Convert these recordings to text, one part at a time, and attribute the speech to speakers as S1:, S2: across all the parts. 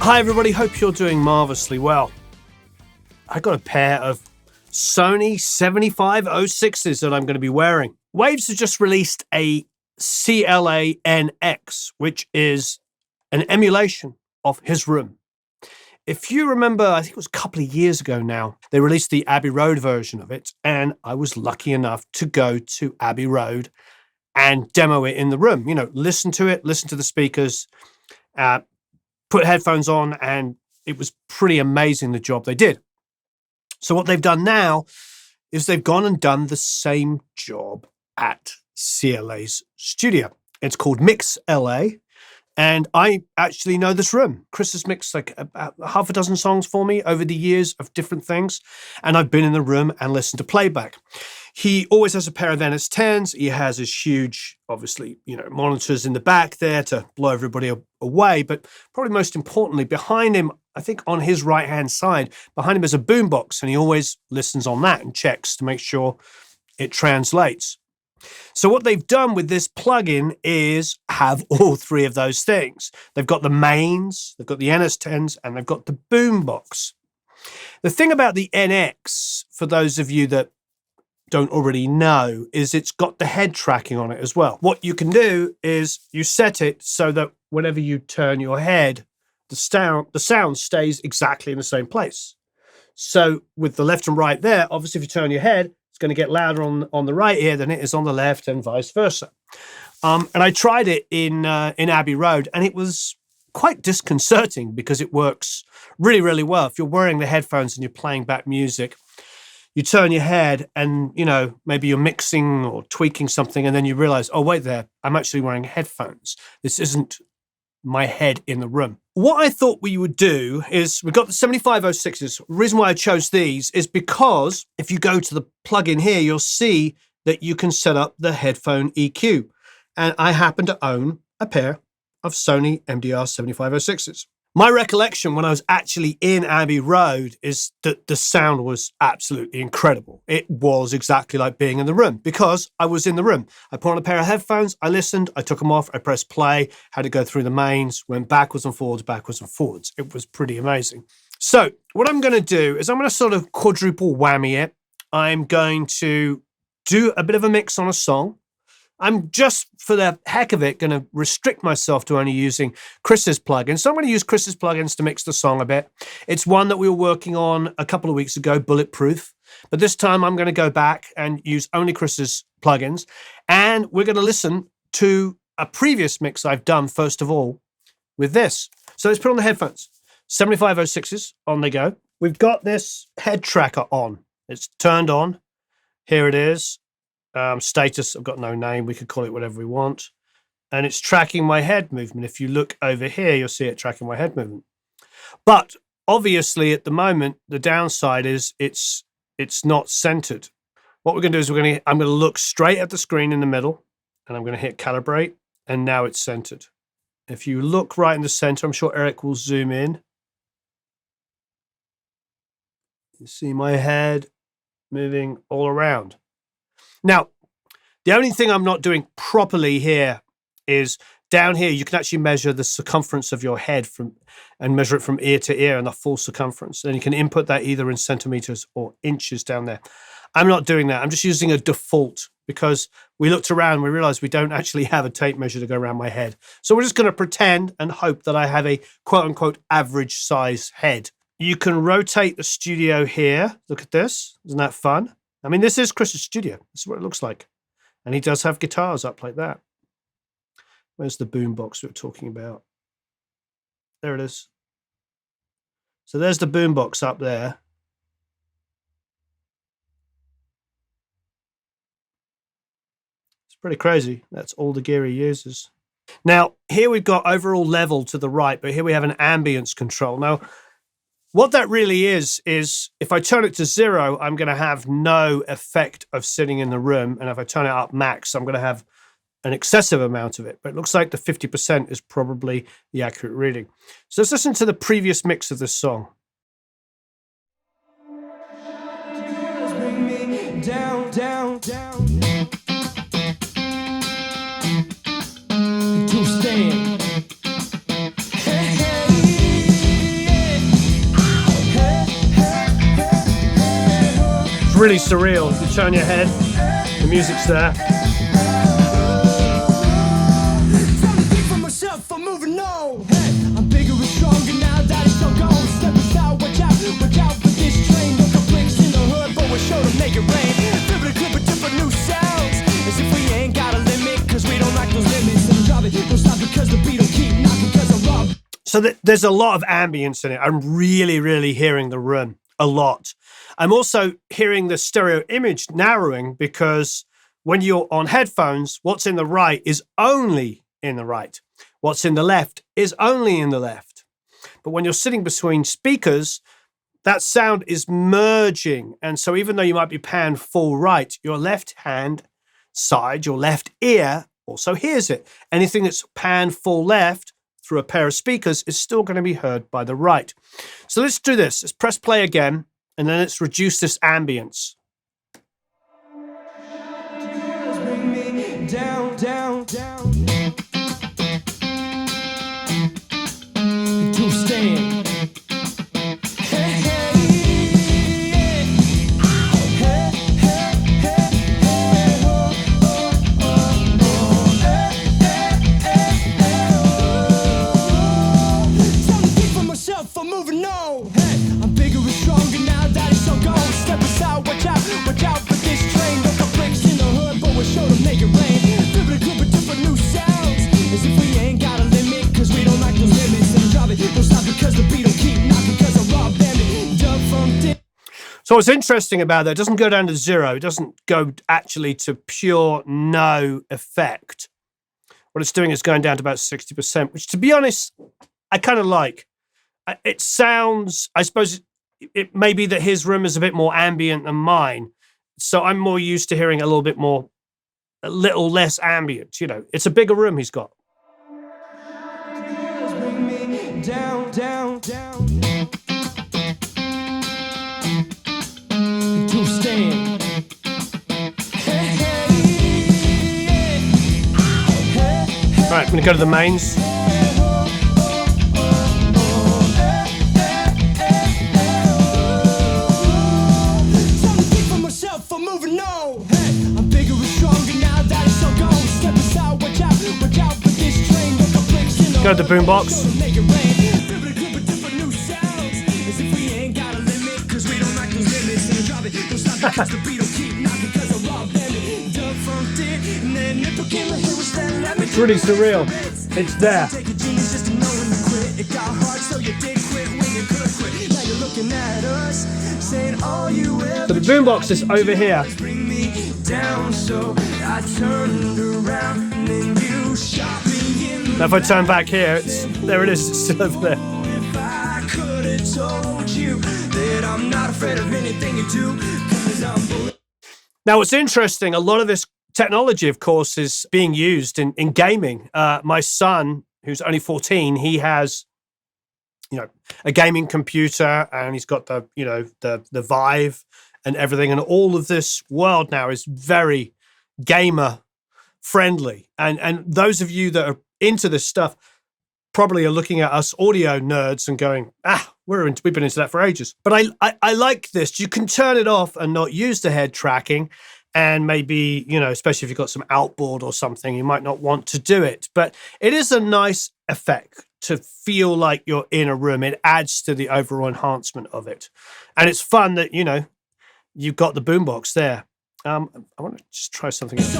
S1: Hi everybody, hope you're doing marvellously well. I got a pair of Sony 7506s that I'm going to be wearing. Waves has just released a CLA Nx, which is an emulation of his room. If you remember, I think it was a couple of years ago now, they released the Abbey Road version of it, and I was lucky enough to go to Abbey Road and demo it in the room. You know, listen to it, listen to the speakers, put headphones on, and it was pretty amazing the job they did. So what they've done now is they've gone and done the same job at CLA's studio. It's called Mix LA, and I actually know this room. Chris has mixed like about half a dozen songs for me over the years of different things, and I've been in the room and listened to playback. He always has a pair of NS10s. He has his huge, obviously, monitors in the back there to blow everybody away. But probably most importantly, behind him, I think on his right-hand side, behind him is a boombox, and he always listens on that and checks to make sure it translates. So what they've done with this plugin is have all three of those things. They've got the mains, they've got the NS10s, and they've got the boombox. The thing about the NX, for those of you that don't already know, is it's got the head tracking on it as well. What you can do is you set it so that whenever you turn your head, the sound stays exactly in the same place. So with the left and right there, obviously if you turn your head, it's going to get louder on the right ear than it is on the left, and vice versa. And I tried it in Abbey Road, and it was quite disconcerting because it works really, really well. If you're wearing the headphones and you're playing back music, you turn your head and, maybe you're mixing or tweaking something, and then you realize, oh, wait there, I'm actually wearing headphones. This isn't my head in the room. What I thought we would do is, we've got the 7506s. The reason why I chose these is because if you go to the plugin here, you'll see that you can set up the headphone EQ. And I happen to own a pair of Sony MDR 7506s. My recollection when I was actually in Abbey Road is that the sound was absolutely incredible. It was exactly like being in the room because I was in the room. I put on a pair of headphones, I listened, I took them off, I pressed play, had to go through the mains, went backwards and forwards, backwards and forwards. It was pretty amazing. So what I'm going to do is I'm going to sort of quadruple whammy it. I'm going to do a bit of a mix on a song. I'm just, for the heck of it, going to restrict myself to only using Chris's plugins. So I'm going to use Chris's plugins to mix the song a bit. It's one that we were working on a couple of weeks ago, Bulletproof. But this time I'm going to go back and use only Chris's plugins. And we're going to listen to a previous mix I've done, first of all, with this. So let's put on the headphones. 7506s, on they go. We've got this head tracker on. It's turned on. Here it is. Status, I've got no name. We could call it whatever we want. And it's tracking my head movement. If you look over here, you'll see it tracking my head movement. But obviously at the moment, the downside is it's not centered. What we're going to do is I'm going to look straight at the screen in the middle, and I'm going to hit calibrate, and now it's centered. If you look right in the center, I'm sure Eric will zoom in. You see my head moving all around. Now, the only thing I'm not doing properly here is down here, you can actually measure the circumference of your head and measure it from ear to ear and the full circumference. And you can input that either in centimeters or inches down there. I'm not doing that. I'm just using a default because we looked around and we realized we don't actually have a tape measure to go around my head. So we're just going to pretend and hope that I have a quote unquote average size head. You can rotate the studio here. Look at this. Isn't that fun? I mean, this is Chris's studio. This is what it looks like. And he does have guitars up like that. Where's the boombox we were talking about? There it is. So there's the boombox up there. It's pretty crazy. That's all the gear he uses. Now, here we've got overall level to the right, but here we have an ambience control. Now, what that really is if I turn it to 0, I'm going to have no effect of sitting in the room. And if I turn it up max, I'm going to have an excessive amount of it. But it looks like the 50% is probably the accurate reading. So let's listen to the previous mix of this song. Down, down, down. To stand. Hey, hey. really surreal. You turn your head, the music's there. So there's a lot of ambience in it. I'm really hearing the room a lot. I'm also hearing the stereo image narrowing because when you're on headphones, what's in the right is only in the right. What's in the left is only in the left. But when you're sitting between speakers, that sound is merging. And so even though you might be panned full right, your left hand side, your left ear also hears it. Anything that's panned full left through a pair of speakers is still going to be heard by the right. So let's do this. Let's press play again, and then let's reduce this ambience. Bring me down, down, down. To stand. So what's interesting about that, it doesn't go down to zero. It doesn't go actually to pure no effect. What it's doing is going down to about 60%, which, to be honest, I kind of like. It sounds, I suppose, it may be that his room is a bit more ambient than mine. So I'm more used to hearing a little less ambient. You know, it's a bigger room he's got. Bring me down, down, down. To stand. All right, I'm going to go to the mains. Go to the boombox. It's really surreal. It's there. So the boombox is over here. Now if I turn back here, there it is, it's still over there. Now what's interesting, a lot of this technology, of course, is being used in gaming. My son, who's only 14, he has, a gaming computer, and he's got the Vive and everything, and all of this world now is very gamer friendly. And those of you that are into this stuff probably are looking at us audio nerds and going, we've been into that for ages. But I like this. You can turn it off and not use the head tracking. And maybe, especially if you've got some outboard or something, you might not want to do it. But it is a nice effect to feel like you're in a room. It adds to the overall enhancement of it. And it's fun that, you've got the boombox there. I want to just try something else.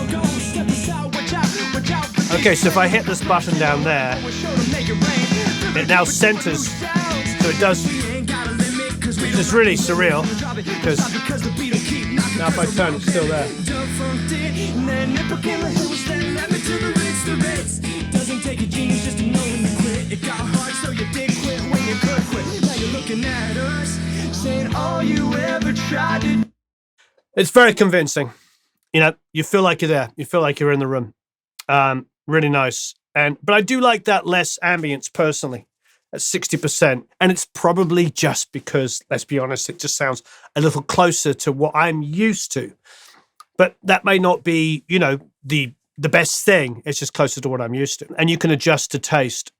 S1: Okay, so if I hit this button down there, it now centers. So it does, which is really surreal, because now if I turn, it's still there. It's very convincing. You feel like you're there. You feel like you're in the room. Really nice. But I do like that less ambience personally, at 60%. And it's probably just because, let's be honest, it just sounds a little closer to what I'm used to. But that may not be, the best thing. It's just closer to what I'm used to. And you can adjust to taste.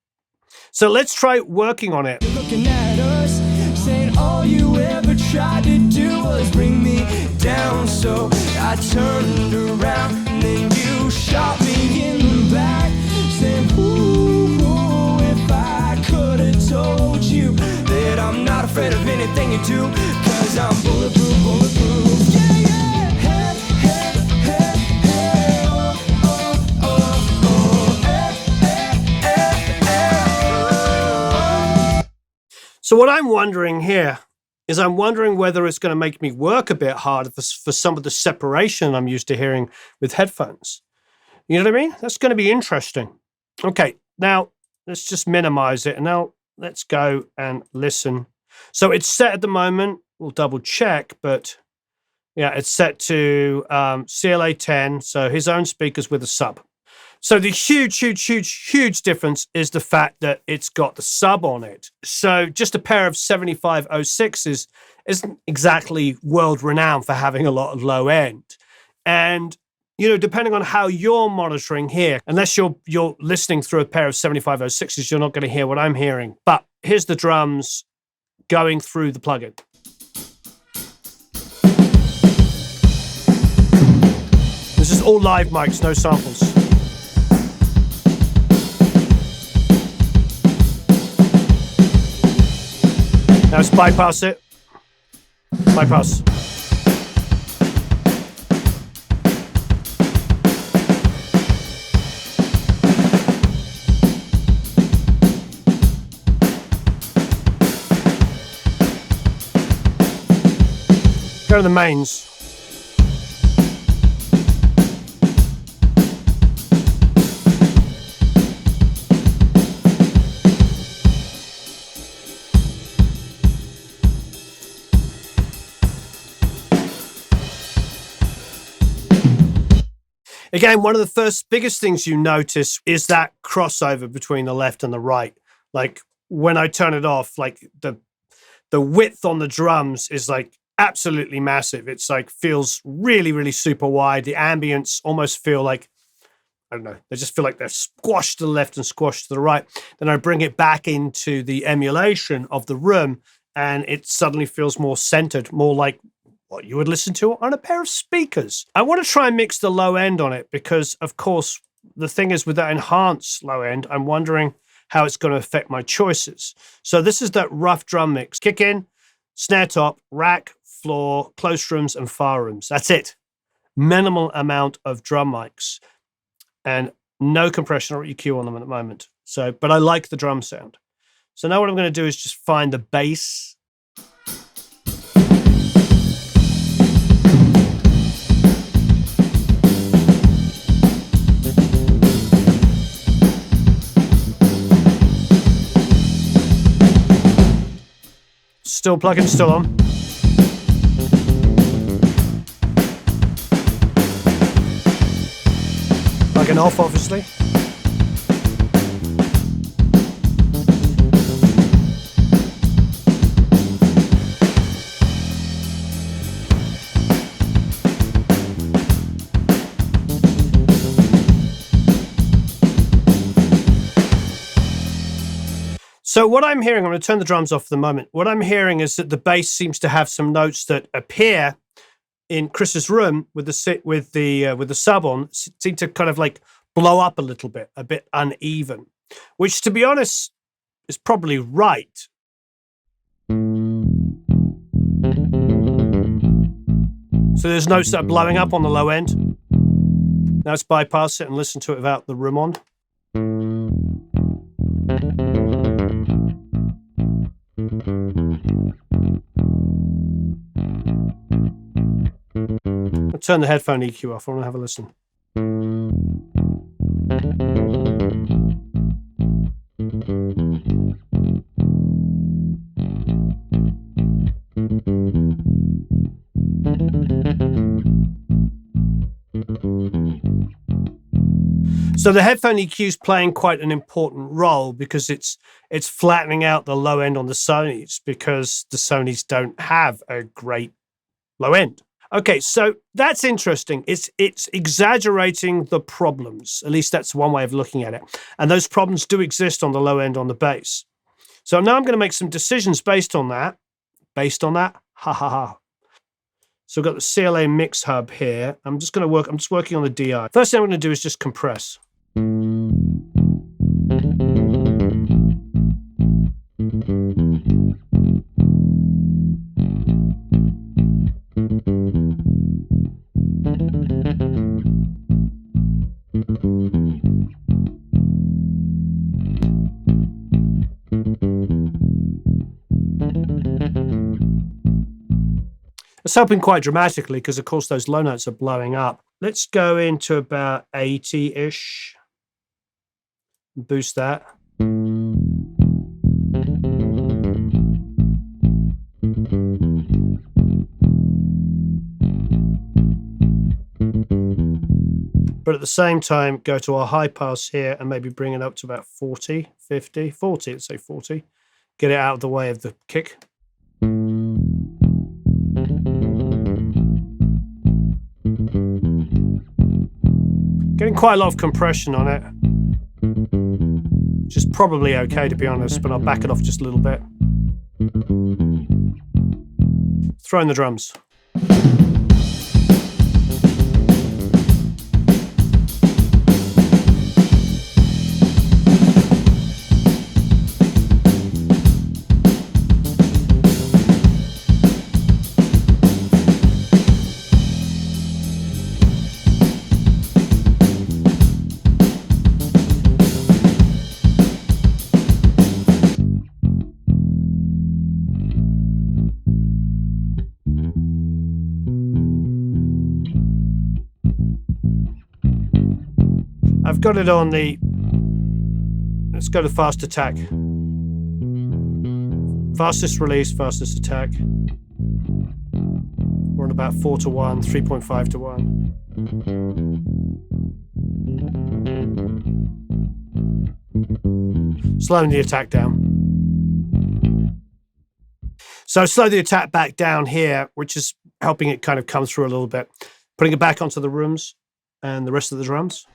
S1: So let's try working on it. Looking at us, saying all you ever tried to do was bring me
S2: down. So I turned around and then you shot me in the back, saying, ooh, if I could have told you that I'm not afraid of anything you do, 'cause I'm bulletproof, bulletproof. Yeah, yeah. Hey, hey, hey, hey, oh, oh, oh, oh, hey, hey, hey, hey, oh.
S1: So what I'm wondering here is I'm wondering whether it's going to make me work a bit harder for some of the separation I'm used to hearing with headphones. You know what I mean? That's going to be interesting. Okay, now let's just minimize it. And now let's go and listen. So it's set at the moment. We'll double check, but yeah, it's set to CLA 10. So his own speakers with a sub. So the huge difference is the fact that it's got the sub on it. So just a pair of 7506s isn't exactly world renowned for having a lot of low end. And, you know, depending on how you're monitoring here, unless you're listening through a pair of 7506s, you're not going to hear what I'm hearing. But here's the drums going through the plugin. This is all live mics, no samples. Now let's bypass it. Bypass. Go to the mains. Again, one of the biggest things you notice is that crossover between the left and the right. Like when I turn it off, like the width on the drums is like absolutely massive. It's like feels really super wide. The ambience almost feel like, I don't know, they just feel like they're squashed to the left and squashed to the right. Then I bring it back into the emulation of the room and it suddenly feels more centered, more like what you would listen to on a pair of speakers. I want to try and mix the low end on it because, of course, the thing is with that enhanced low end, I'm wondering how it's going to affect my choices. So this is that rough drum mix. Kick in, snare top, rack, floor, close rooms, and far rooms. That's it. Minimal amount of drum mics and no compression or EQ on them at the moment. So, but I like the drum sound. So now what I'm going to do is just find the bass. Still plug-in, still on. Plug-in off, obviously. So what I'm hearing, I'm going to turn the drums off for the moment. What I'm hearing is that the bass seems to have some notes that appear in Chris's room with the sub on, seem to kind of like blow up a little bit, a bit uneven, which to be honest is probably right. So there's notes that are blowing up on the low end. Now let's bypass it and listen to it without the room on. I'll turn the headphone EQ off. I want to have a listen. So the headphone EQ is playing quite an important role because it's flattening out the low end on the Sonys because the Sonys don't have a great low end. Okay, so that's interesting. It's exaggerating the problems. At least that's one way of looking at it. And those problems do exist on the low end on the bass. So now I'm going to make some decisions based on that. Ha ha ha. So we've got the CLA mix hub here. I'm just working on the DI. First thing I'm going to do is just compress. It's helping quite dramatically because, of course, those low notes are blowing up. Let's go into about 80-ish. Boost that. But at the same time, go to our high pass here and maybe bring it up to about 40, 50, 40, let's say 40. Get it out of the way of the kick. Getting quite a lot of compression on it, which is probably okay, to be honest, but I'll back it off just a little bit. Throw in the drums. I've got it on the, let's go to fast attack. Fastest release, fastest attack. We're on about 4 to 1, 3.5 to 1. Slowing the attack down. So slow the attack back down here, which is helping it kind of come through a little bit. Putting it back onto the rooms and the rest of the drums.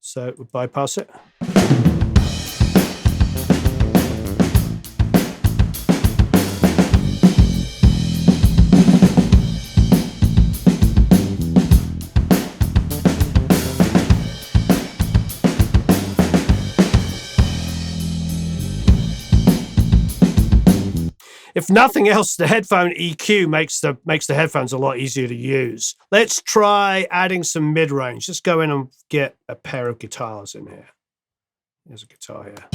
S1: So we bypass it. If nothing else, the headphone EQ makes the headphones a lot easier to use. Let's try adding some mid-range. Let's go in and get a pair of guitars in here. There's a guitar here.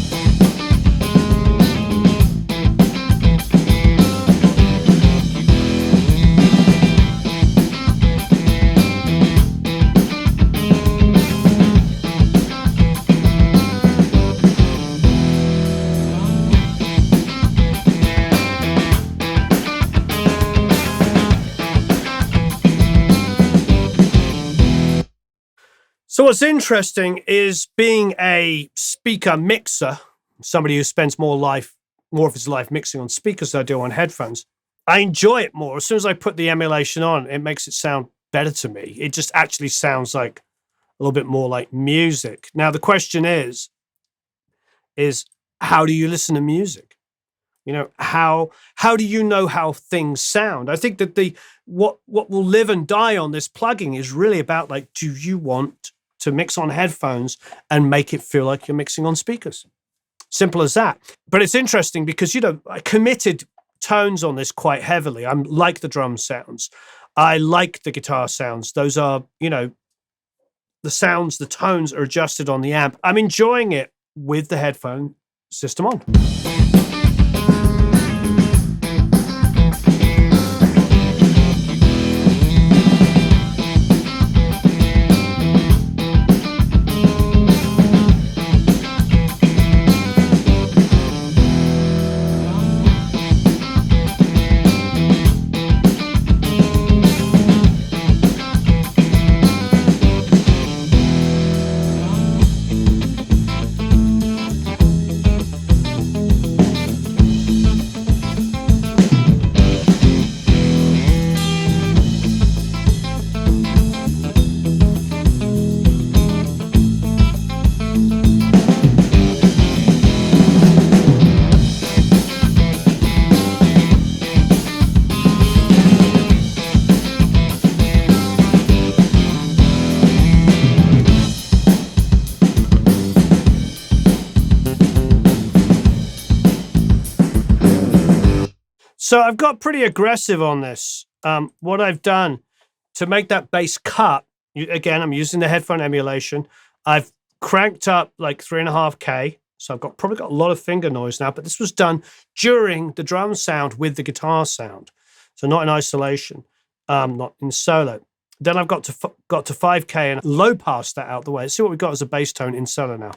S1: So what's interesting is being a speaker mixer, somebody who spends more of his life mixing on speakers than I do on headphones, I enjoy it more. As soon as I put the emulation on, it makes it sound better to me. It just actually sounds like a little bit more like music. Now, the question is how do you listen to music? You know, how do you know how things sound? I think that what will live and die on this plugging is really about, like, do you want to mix on headphones and make it feel like you're mixing on speakers? Simple as that. But it's interesting because, you know, I committed tones on this quite heavily. I like the drum sounds. I like the guitar sounds. Those are, you know, the sounds, the tones are adjusted on the amp. I'm enjoying it with the headphone system on. So I've got pretty aggressive on this. What I've done to make that bass cut, again, I'm using the headphone emulation. I've cranked up like 3.5K. So I've probably got a lot of finger noise now, but this was done during the drum sound with the guitar sound. So not in isolation, not in solo. Then I've got to 5K and low pass that out the way. Let's see what we've got as a bass tone in solo now.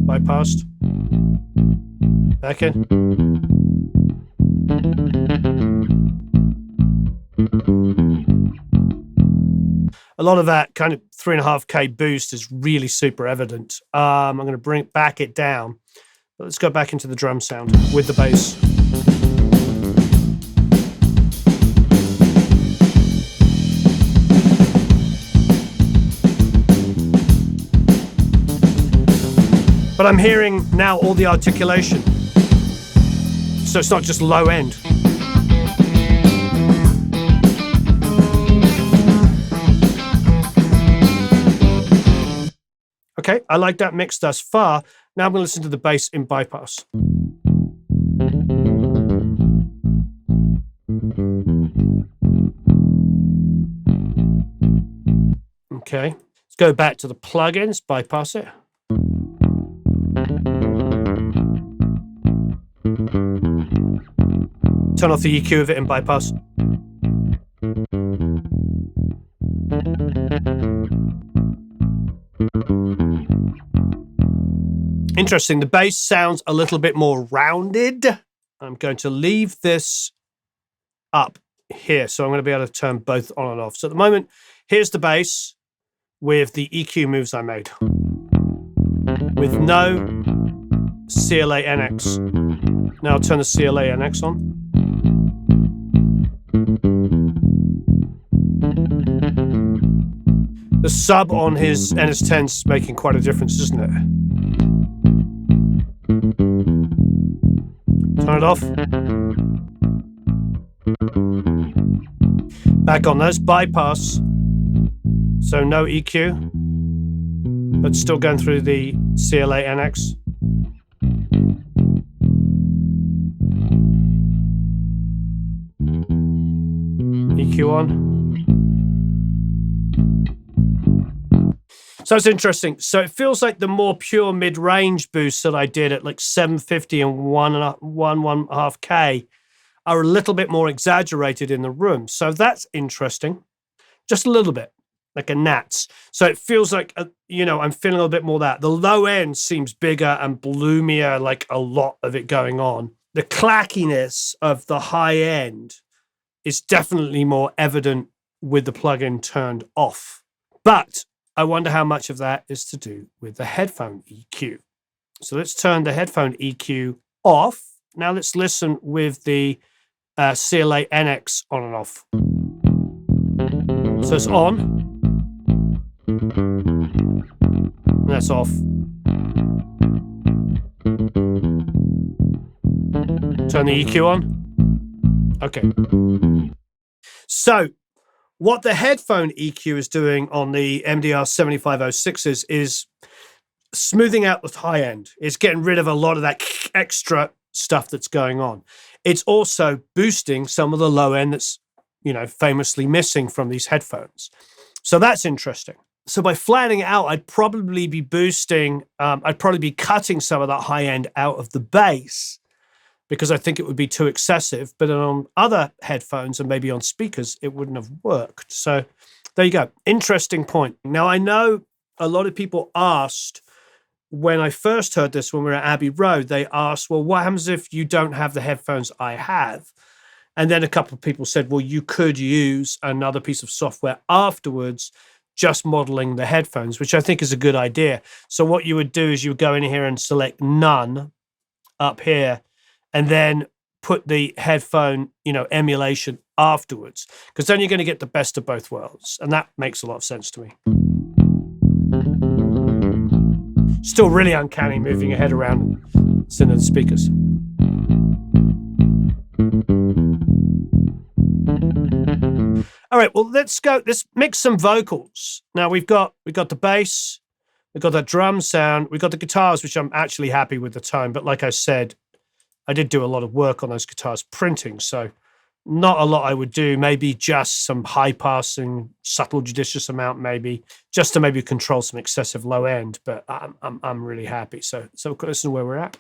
S1: Bypassed. Back in. A lot of that kind of 3.5K boost is really super evident. I'm going to back it down. But let's go back into the drum sound with the bass. But I'm hearing now all the articulation. So it's not just low end. Okay, I like that mix thus far. Now I'm going to listen to the bass in bypass. Okay, let's go back to the plugins, bypass it. Turn off the EQ of it in bypass. Interesting, the bass sounds a little bit more rounded. I'm going to leave this up here, so I'm going to be able to turn both on and off. So at the moment, here's the bass with the EQ moves I made. With no CLA Nx. Now I'll turn the CLA Nx on. The sub on his NS10 is making quite a difference, isn't it? Turn it off. Back on those, bypass. So no EQ, but still going through the CLA Nx. EQ on. So it's interesting. So it feels like the more pure mid-range boosts that I did at like 750 and 1.5K are a little bit more exaggerated in the room. So that's interesting. Just a little bit, like a gnats. So it feels like, I'm feeling a little bit more of that. The low end seems bigger and bloomier, like a lot of it going on. The clackiness of the high end is definitely more evident with the plugin turned off. But I wonder how much of that is to do with the headphone EQ. So let's turn the headphone EQ off. Now let's listen with the CLA Nx on and off. So it's on. And that's off. Turn the EQ on. Okay. So what the headphone EQ is doing on the MDR 7506s is smoothing out the high end. It's getting rid of a lot of that extra stuff that's going on. It's also boosting some of the low end that's, famously missing from these headphones. So that's interesting. So by flattening it out, I'd probably be boosting, I'd probably be cutting some of that high end out of the bass, because I think it would be too excessive. But on other headphones and maybe on speakers, it wouldn't have worked. So there you go. Interesting point. Now, I know a lot of people asked, when I first heard this, when we were at Abbey Road, they asked, well, what happens if you don't have the headphones I have? And then a couple of people said, well, you could use another piece of software afterwards, just modeling the headphones, which I think is a good idea. So what you would do is you would go in here and select none up here, and then put the headphone, emulation afterwards, because then you're going to get the best of both worlds. And that makes a lot of sense to me. Still really uncanny moving your head around and sitting in the speakers. All right, well, let's mix some vocals. Now we've got the bass, We've got that drum sound. We've got the guitars, which I'm actually happy with the tone. But like I said, I did do a lot of work on those guitars printing. So not a lot I would do. Maybe just some high passing, subtle, judicious amount, maybe just to maybe control some excessive low end. But I'm really happy. So listen to where we're at.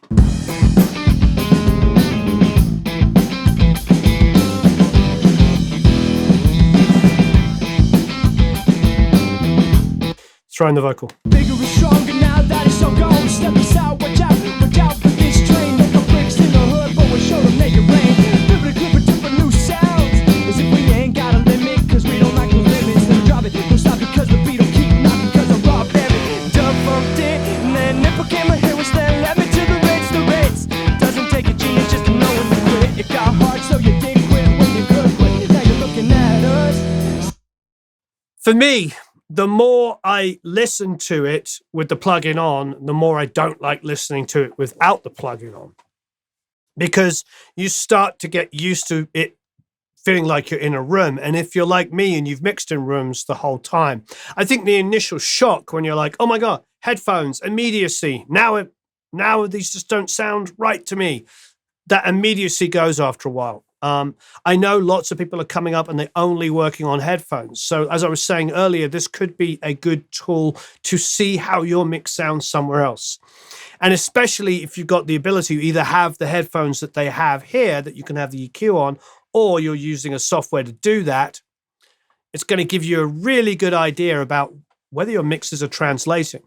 S1: Throwing the vocal.
S2: Bigger and stronger now that it's all gone. Step aside, watch out for this train. Make a bricks in the hood, but we're sure to make it rain. Different clip with different new sounds. As if we ain't got a limit, cause we don't like the limits. Then drop it, don't stop because the beat don't keep knocking, cause I'm raw berry. Dub funked it, and then it became a hero. Then led me to the Ritz. Doesn't take a genius just to know when to quit. It got hard, so you didn't quit when you could quit. Now you're looking at us.
S1: For me, the more I listen to it with the plugin on, the more I don't like listening to it without the plugin on. Because you start to get used to it feeling like you're in a room. And if you're like me and you've mixed in rooms the whole time, I think the initial shock when you're like, oh my God, headphones, immediacy. Now these just don't sound right to me. That immediacy goes after a while. I know lots of people are coming up and they're only working on headphones. So as I was saying earlier, this could be a good tool to see how your mix sounds somewhere else. And especially if you've got the ability to either have the headphones that they have here that you can have the EQ on, or you're using a software to do that, it's going to give you a really good idea about whether your mixes are translating.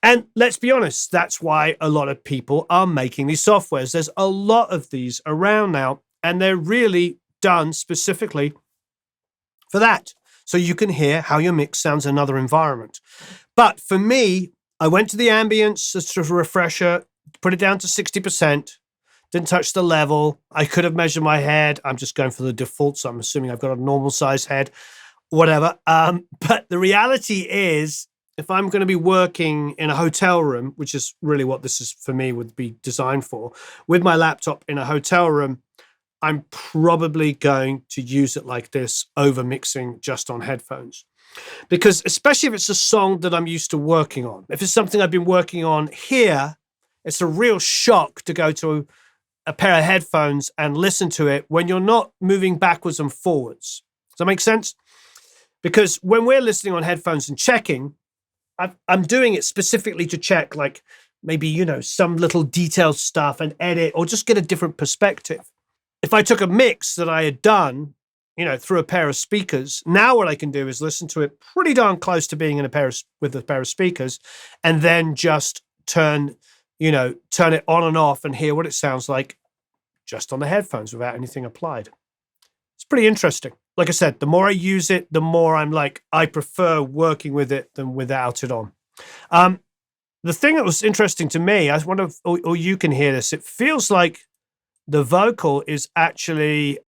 S1: And let's be honest, that's why a lot of people are making these softwares. There's a lot of these around now. And they're really done specifically for that. So you can hear how your mix sounds in another environment. But for me, I went to the ambience, just a refresher, put it down to 60%, didn't touch the level. I could have measured my head. I'm just going for the default, so I'm assuming I've got a normal size head, whatever. But the reality is, if I'm going to be working in a hotel room, which is really what this is for me would be designed for, with my laptop in a hotel room, I'm probably going to use it like this over mixing just on headphones. Because especially if it's a song that I'm used to working on, if it's something I've been working on here, it's a real shock to go to a pair of headphones and listen to it when you're not moving backwards and forwards. Does that make sense? Because when we're listening on headphones and checking, I'm doing it specifically to check like maybe, some little detailed stuff and edit or just get a different perspective. If I took a mix that I had done, through a pair of speakers, now what I can do is listen to it pretty darn close to being with a pair of speakers, and then just turn it on and off and hear what it sounds like just on the headphones without anything applied. It's pretty interesting. Like I said, the more I use it, the more I'm like, I prefer working with it than without it on. The thing that was interesting to me, I wonder if, or you can hear this, it feels like the vocal is actually,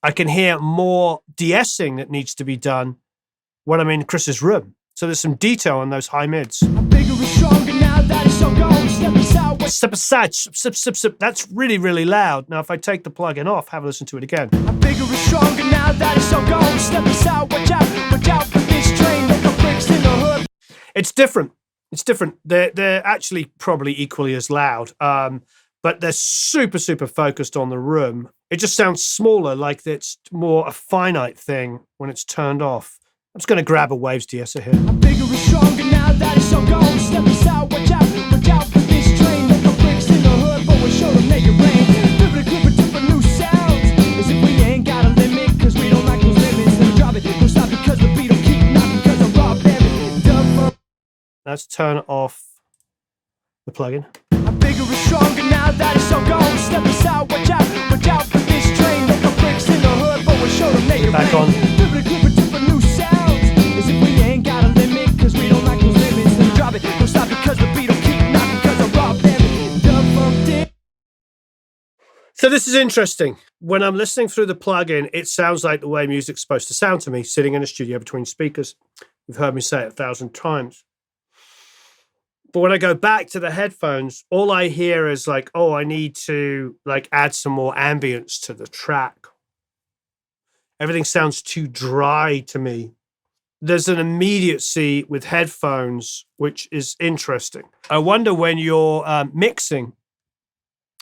S1: I can hear more de-essing that needs to be done when I'm in Chris's room. So there's some detail on those high mids.
S2: I'm bigger and stronger now that it's all gone.
S1: Step aside. That's really, really loud. Now, if I take the plug-in off, have a listen to it again.
S2: I'm bigger and stronger now that it's all gone. Step aside, watch out for this train. Make a bricks in the hood.
S1: It's different. They're actually probably equally as loud. But they're super, super focused on the room. It just sounds smaller, like it's more a finite thing when it's turned off. I'm just going to grab a Waves de-esser here.
S2: I'm bigger and stronger now that it's all gone. Step aside, watch out for this train. Make a bricks in the hood, but we're sure to make it rain. Different new sounds. As if we ain't got a limit, cause we don't like those limits. Then drop it, don't stop because the beat will keep knocking, cause I'm raw berry.
S1: Let's turn off the plugin.
S2: I'm bigger and stronger now that it's all gone. Step aside, watch out for this train. Make a bricks in the hood, but we're sure to make it
S1: back
S2: rain.
S1: on.
S2: Different new sounds. As if we ain't got a limit, cause we don't like those limits. Then drop it, don't stop because the beat will keep knocking, cause I'm raw berry.
S1: So this is interesting. When I'm listening through the plugin, it sounds like the way music's supposed to sound to me, sitting in a studio between speakers. You've heard me say it 1,000 times. But when I go back to the headphones, all I hear is like, oh, I need to like add some more ambience to the track. Everything sounds too dry to me. there's an immediacy with headphones, which is interesting. I wonder when you're mixing,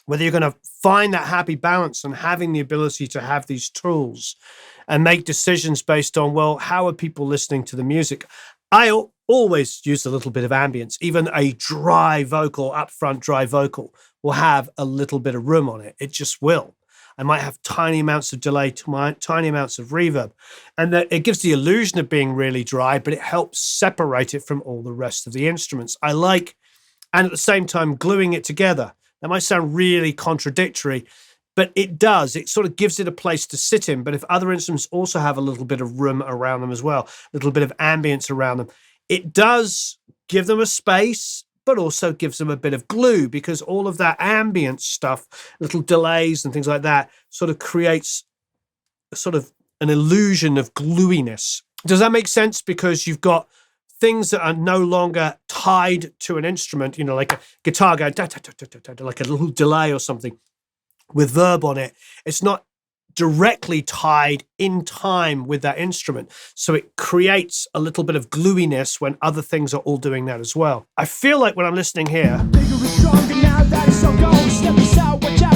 S1: whether you're going to find that happy balance and having the ability to have these tools and make decisions based on, well, how are people listening to the music? I always use a little bit of ambience. Even a dry vocal, upfront dry vocal, will have a little bit of room on it. It just will. I might have tiny amounts of delay, tiny amounts of reverb. And that it gives the illusion of being really dry, but it helps separate it from all the rest of the instruments. I like, and at the same time, gluing it together. That might sound really contradictory, but it does. It sort of gives it a place to sit in. But if other instruments also have a little bit of room around them as well, a little bit of ambience around them, it does give them a space, but also gives them a bit of glue, because all of that ambient stuff, little delays and things like that, sort of creates sort of an illusion of gluiness. Does that make sense? Because you've got things that are no longer tied to an instrument, like a guitar going, da, da, da, da, da, da, like a little delay or something with verb on it. It's not directly tied in time with that instrument. So it creates a little bit of gluiness when other things are all doing that as well. I feel like when I'm listening here,
S2: Bigger and stronger now that it's all gone. Step aside, watch out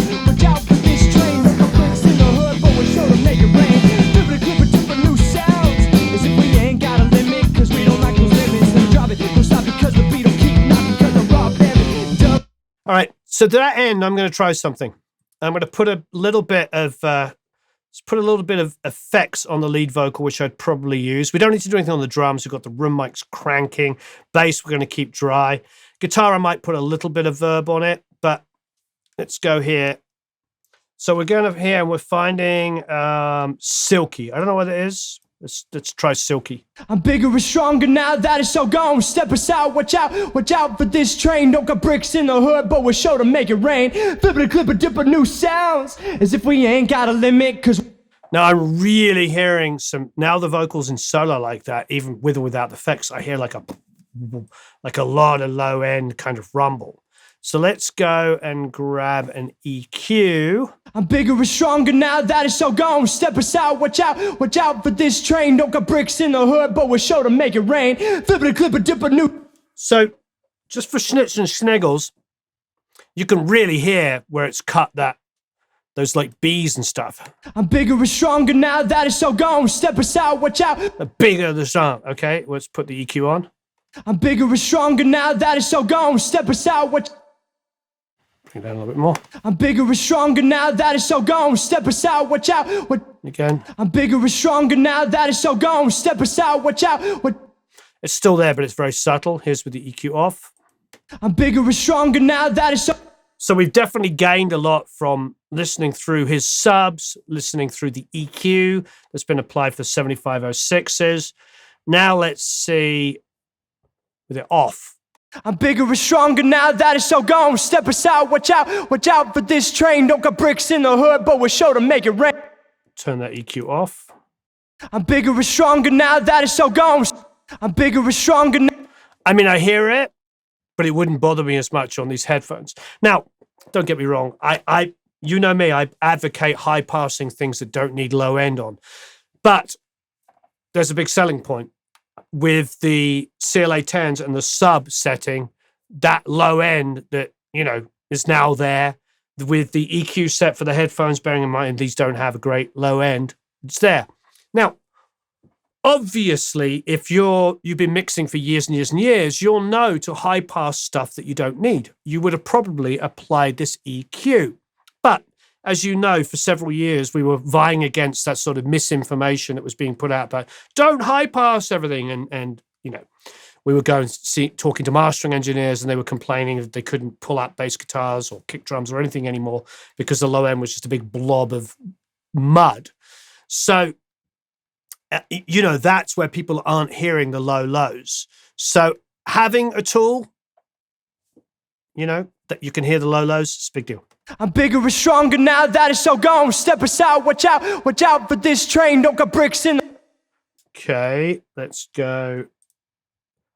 S2: for this train. No bricks in the hood, but we're sure to make it rain. Different clip different new sounds. As if we ain't got a limit, cause we don't like those limits. Never drop it, don't stop because the beat don't keep knocking, cause the raw bandit.
S1: all right, so to that end, I'm going to try something. I'm going to put a little bit of effects on the lead vocal, which I'd probably use. We don't need to do anything on the drums. We've got the room mics cranking. Bass, we're going to keep dry. Guitar, I might put a little bit of verb on it, but let's go here. So we're going up here and we're finding Silky. I don't know what it is. Let's try Silky.
S2: I'm bigger and stronger now that it's all gone. Step aside, watch out for this train. Don't got bricks in the hood, but we're sure to make it rain. Flipping a clip of different new sounds. As if we ain't got a limit, cause
S1: now I'm really hearing now the vocals in solo like that, even with or without the effects, I hear like a lot of low end kind of rumble. So let's go and grab an EQ.
S2: I'm bigger and stronger now that it's all gone. Step aside, watch out for this train. Don't got bricks in the hood, but we're sure to make it rain. Flipping a clip of different new.
S1: So just for schnitz and schniggles, you can really hear where it's cut those like B's and stuff.
S2: I'm bigger and stronger now that it's all gone. Step aside, watch out.
S1: The bigger the sound. Okay, let's put the EQ on.
S2: I'm bigger and stronger now that it's all gone. Step aside, watch.
S1: Bring it down a little bit more.
S2: I'm bigger and stronger now that it's all gone. Step aside, watch out.
S1: Again.
S2: I'm bigger and stronger now that it's all gone. Step aside, watch out.
S1: It's still there, but it's very subtle. Here's with the EQ off.
S2: I'm bigger and stronger now that it's all.
S1: So we've definitely gained a lot from listening through his subs, listening through the EQ that's been applied for the 7506s. Now let's see with it off.
S2: I'm bigger and stronger now that it's all gone. Step aside, watch out for this train. Don't got bricks in the hood, but we're sure to make it rain.
S1: Turn that EQ off.
S2: I'm bigger and stronger now that it's all gone. I'm bigger and stronger now.
S1: I mean, I hear it, but it wouldn't bother me as much on these headphones. Now, don't get me wrong. You know me, I advocate high passing things that don't need low end on. But there's a big selling point. With the CLA 10s and the sub setting, that low end that, is now there. With the EQ set for the headphones, bearing in mind these don't have a great low end, it's there. Now, obviously, if you've been mixing for years and years and years, you'll know to high pass stuff that you don't need. You would have probably applied this EQ. But as you know, for several years, we were vying against that sort of misinformation that was being put out about don't high pass everything. And we were talking to mastering engineers and they were complaining that they couldn't pull out bass guitars or kick drums or anything anymore because the low end was just a big blob of mud. So, that's where people aren't hearing the low lows. So having a tool, that you can hear the low lows, it's a big deal.
S2: I'm bigger and stronger now that it's all gone. Step aside, watch out for this train. Don't got bricks in the.
S1: Okay, let's go.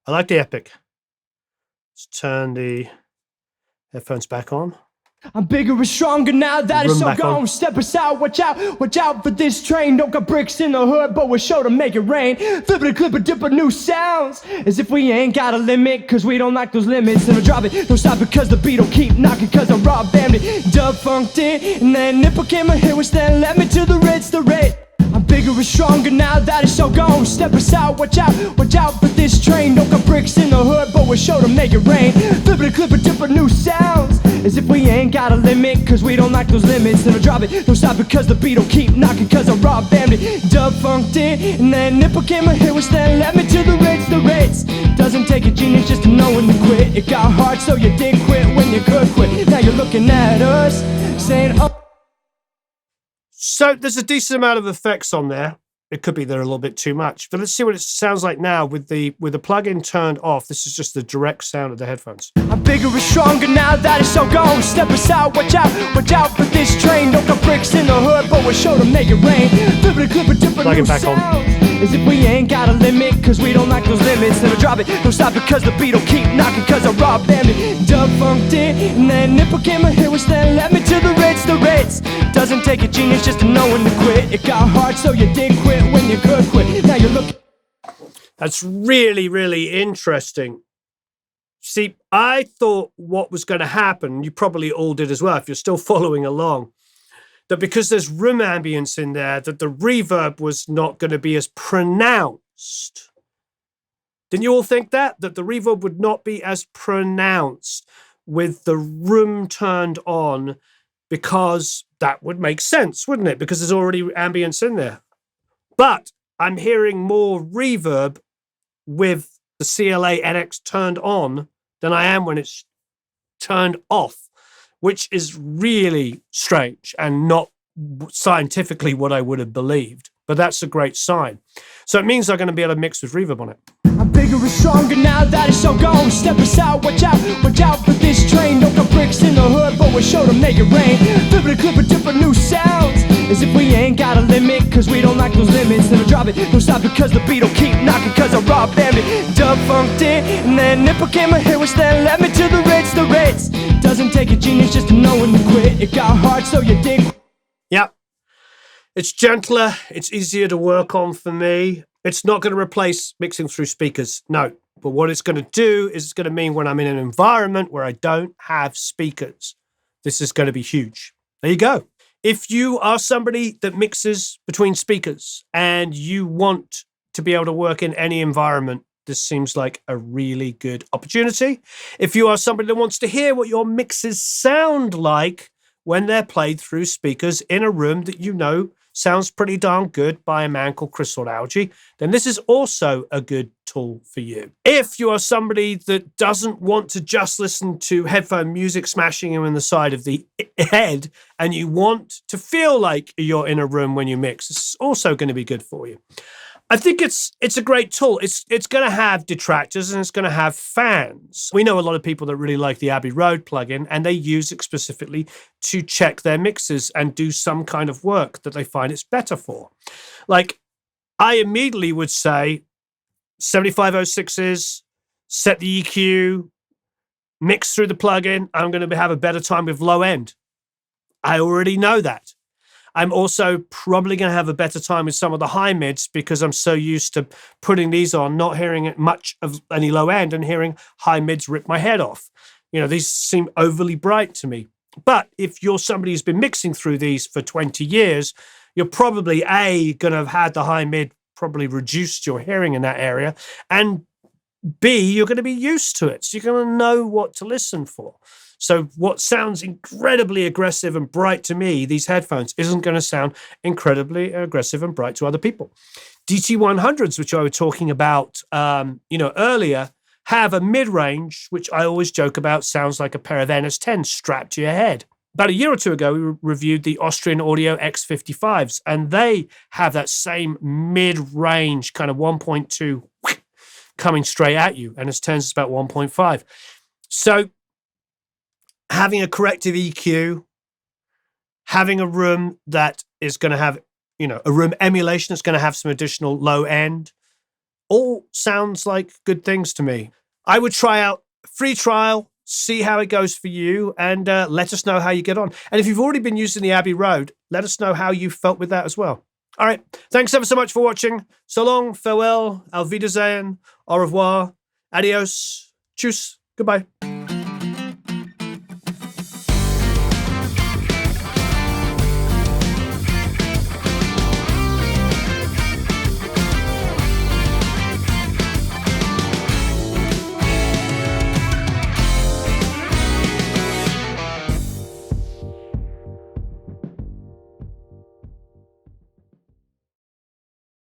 S1: I like the Epic. Let's turn the headphones back on.
S2: I'm bigger and stronger now that it's
S1: Room
S2: so
S1: back on.
S2: gone. Step aside, watch out for this train. Don't got bricks in the hood, but we're sure to make it rain. Flipping a clip of dipper new sounds. As if we ain't got a limit, cause we don't like those limits. Never drop it, don't stop because the beat will keep knocking. Cause I robbed family, dub funked it. And then nipple came a hit, which then led me to the Ritz. I'm bigger and stronger now that it's so gone. Step aside, watch out for this train. Don't got bricks in the hood, but we're sure to make it rain. Flipping a clip of dipper new sounds. As if we ain't got a limit, cause we don't like those limits. Never drop it, don't stop because the beat will keep knocking. Cause I robbed family, dub funked it. And then nipple came a hit, which then led me to the Ritz. Doesn't take a genius just to know when to quit. It got hard so you did quit when you could quit. Now you're looking at us, saying, oh.
S1: So there's a decent amount of effects on there. It could be there a little bit too much, but let's see what it sounds like now with the plug-in turned off. This is just the direct sound of the headphones.
S2: I'm bigger and stronger now that it's so gone. Step aside, watch out for this train. Don't got bricks in the hood, but we're sure to make it rain. Flipping a clip of different
S1: Plug it
S2: new
S1: back on.
S2: sounds. As if we ain't got a limit, cause we don't like those limits. Never drop it, don't stop because the beat will keep knocking. Cause I robbed family, dub funked it. And then nipple came a hit, which then led me to the Ritz. Doesn't take a genius just to know when to quit. It got hard so you did quit when you could quit. Now you're looking.
S1: That's really, really interesting. See, I thought what was going to happen, you probably all did as well, if you're still following along, that because there's room ambience in there, that the reverb was not going to be as pronounced. Didn't you all think that? That the reverb would not be as pronounced with the room turned on, because that would make sense, wouldn't it? Because there's already ambience in there. But I'm hearing more reverb with the CLA Nx turned on than I am when it's turned off, which is really strange and not scientifically what I would have believed. But that's a great sign. So it means I'm going to be able to mix with reverb on it.
S2: I'm bigger and stronger now that it's so gone. Step aside, watch out for this train. Don't got bricks in the hood, but we're sure to make it rain. Flipping a clip of different new sounds. As if we ain't got a limit, cause we don't like those limits. Never drop it, don't stop because the beat will keep knocking. Cause I robbed family, dub funked it. And then nipple came a hit, which then led me to the Ritz. Doesn't take a genius just to know when to quit. It got hard so you did.
S1: Yep. It's gentler. It's easier to work on for me. It's not going to replace mixing through speakers. No. But what it's going to do is it's going to mean when I'm in an environment where I don't have speakers, this is going to be huge. There you go. If you are somebody that mixes between speakers and you want to be able to work in any environment, this seems like a really good opportunity. If you are somebody that wants to hear what your mixes sound like when they're played through speakers in a room that you know sounds pretty darn good by a man called Chris Lord-Alge, then this is also a good tool for you. If you are somebody that doesn't want to just listen to headphone music smashing you in the side of the head and you want to feel like you're in a room when you mix, this is also going to be good for you. I think it's a great tool. It's going to have detractors and it's going to have fans. We know a lot of people that really like the Abbey Road plugin, and they use it specifically to check their mixes and do some kind of work that they find it's better for. Like, I immediately would say 7506s, set the EQ, mix through the plugin. I'm going to have a better time with low end. I already know that. I'm also probably going to have a better time with some of the high mids because I'm so used to putting these on, not hearing much of any low end and hearing high mids rip my head off. You know, these seem overly bright to me. But if you're somebody who's been mixing through these for 20 years, you're probably going to have had the high mid probably reduced your hearing in that area. And B, you're going to be used to it. So you're going to know what to listen for. So what sounds incredibly aggressive and bright to me, these headphones, isn't going to sound incredibly aggressive and bright to other people. DT100s, which I was talking about earlier, have a mid-range, which I always joke about sounds like a pair of NS10s strapped to your head. About a year or two ago, we reviewed the Austrian Audio X55s, and they have that same mid-range kind of 1.2 coming straight at you. NS10s is about 1.5. So having a corrective EQ, having a room that is going to have, a room emulation that's going to have some additional low end, all sounds like good things to me. I would try out free trial see how it goes for you, and let us know how you get on. And if you've already been using the Abbey Road, let us know how you felt with that as well. All right. Thanks ever so much for watching. So long, farewell, auf Wiedersehen, au revoir, adios, tschüss, goodbye.